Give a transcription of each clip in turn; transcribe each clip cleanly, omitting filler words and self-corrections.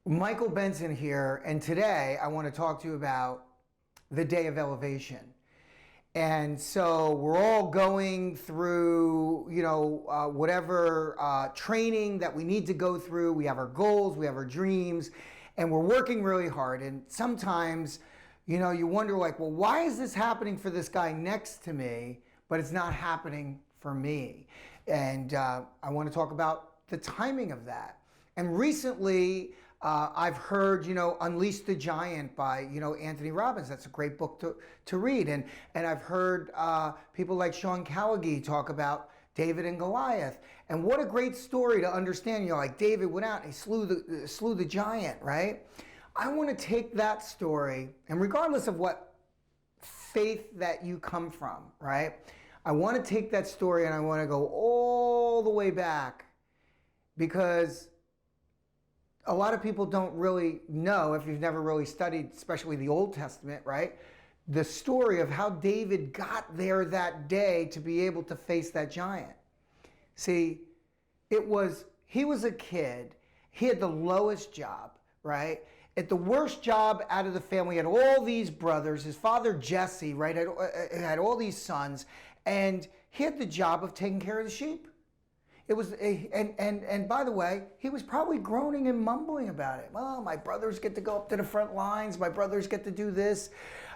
Michael Benson here, and today I want to talk to you about the day of elevation. And so we're all going through, whatever training that we need to go through. We have our goals, we have our dreams, and we're working really hard. And sometimes, you wonder like, well, why is this happening for this guy next to me, but it's not happening for me? And I want to talk about the timing of that. And recently, I've heard, Unleash the Giant by, Anthony Robbins. That's a great book to read. And I've heard people like Sean Callaghan talk about David and Goliath. And what a great story to understand. Like David went out and he slew the giant, right? I want to take that story, and regardless of what faith that you come from, right? I want to take that story and I want to go all the way back, because a lot of people don't really know, if you've never really studied, especially the Old Testament, right? The story of how David got there that day to be able to face that giant. See, he was a kid. He had the lowest job, right? At the worst job out of the family. He had all these brothers. His father, Jesse, right, had all these sons. And he had the job of taking care of the sheep. It was and by the way, he was probably groaning and mumbling about it. Well, my brothers get to go up to the front lines. My brothers get to do this.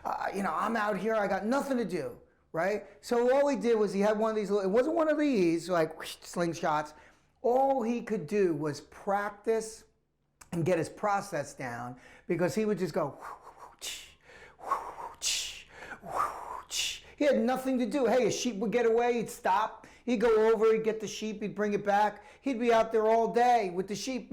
I'm out here. I got nothing to do, right? So all he did was he had one of these. It wasn't one of these like slingshots. All he could do was practice and get his process down, because he would just go. He had nothing to do. Hey, a sheep would get away, he'd stop. He'd go over, he'd get the sheep, he'd bring it back. He'd be out there all day with the sheep.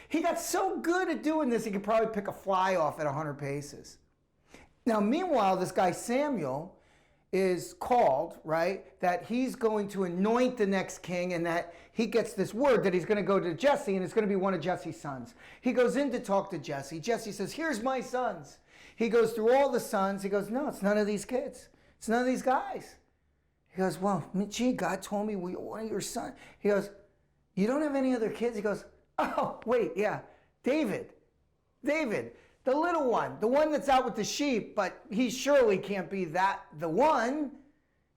He got so good at doing this, he could probably pick a fly off at 100 paces. Now, meanwhile, this guy Samuel is called, right, that he's going to anoint the next king, and that he gets this word that he's going to go to Jesse, and it's going to be one of Jesse's sons. He goes in to talk to Jesse. Jesse says, here's my sons. He goes through all the sons. He goes, no, it's none of these kids. It's none of these guys. He goes, well, gee, God told me one of your sons. He goes, you don't have any other kids? He goes, oh, wait, yeah, David, the little one, the one that's out with the sheep, but he surely can't be the one.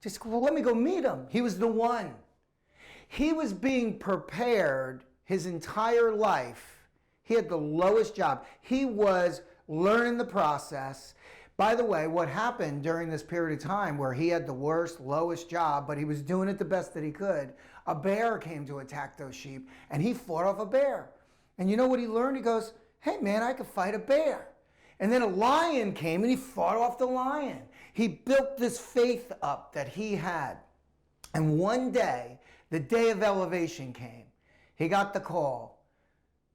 Just, well, let me go meet him. He was the one. He was being prepared his entire life. He had the lowest job. He was learning the process. By the way, what happened during this period of time where he had the worst, lowest job, but he was doing it the best that he could, a bear came to attack those sheep, and he fought off a bear. And you know what he learned? He goes, hey man, I could fight a bear. And then a lion came and he fought off the lion. He built this faith up that he had. And one day, the day of elevation came. He got the call.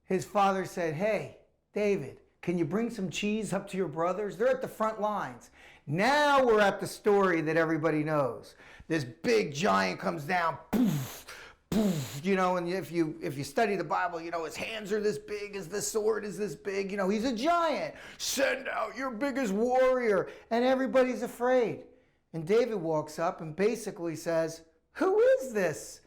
His father said, hey, David, can you bring some cheese up to your brothers? They're at the front lines. Now we're at the story that everybody knows. This big giant comes down, poof, poof, and if you study the Bible, his hands are this big, the sword is this big, he's a giant. Send out your biggest warrior. And everybody's afraid. And David walks up and basically says, who is this?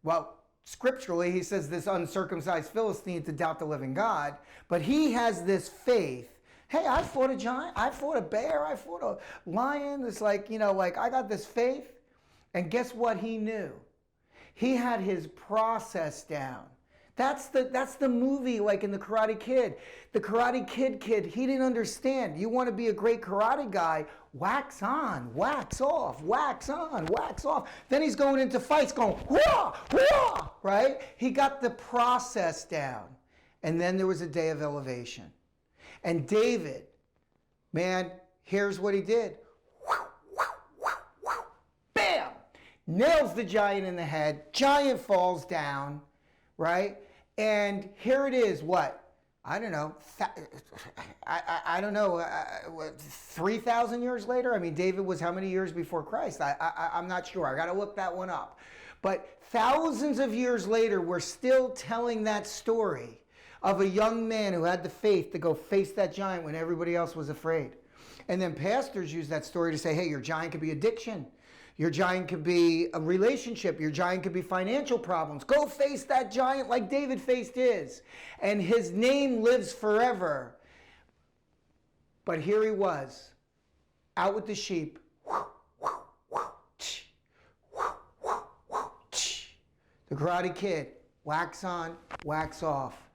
Well, scripturally, he says this uncircumcised Philistine to doubt the living God, but he has this faith. Hey, I fought a giant, I fought a bear, I fought a lion. It's like, I got this faith. And guess what he knew? He had his process down. That's the movie, like in the Karate Kid. The Karate Kid, he didn't understand. You want to be a great karate guy, wax on, wax off, wax on, wax off. Then he's going into fights going, whoa, whoa, right? He got the process down. And then there was a day of elevation. And David, man, here's what he did. Bam! Nails the giant in the head. Giant falls down, right? And here it is, what? I don't know. I don't know. 3,000 years later? I mean, David was how many years before Christ? I'm not sure. I got to look that one up. But thousands of years later, we're still telling that story of a young man who had the faith to go face that giant when everybody else was afraid. And then pastors use that story to say, hey, your giant could be addiction. Your giant could be a relationship. Your giant could be financial problems. Go face that giant like David faced his. And his name lives forever. But here he was, out with the sheep. The Karate Kid, wax on, wax off.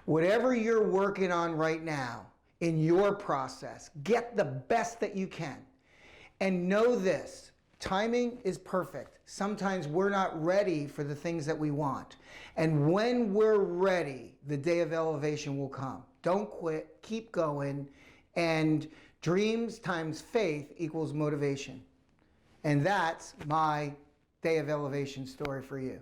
Whatever you're working on right now in your process, get the best that you can. And know this, timing is perfect. Sometimes we're not ready for the things that we want. And when we're ready, the day of elevation will come. Don't quit, keep going. And dreams times faith equals motivation. And that's my day of elevation story for you.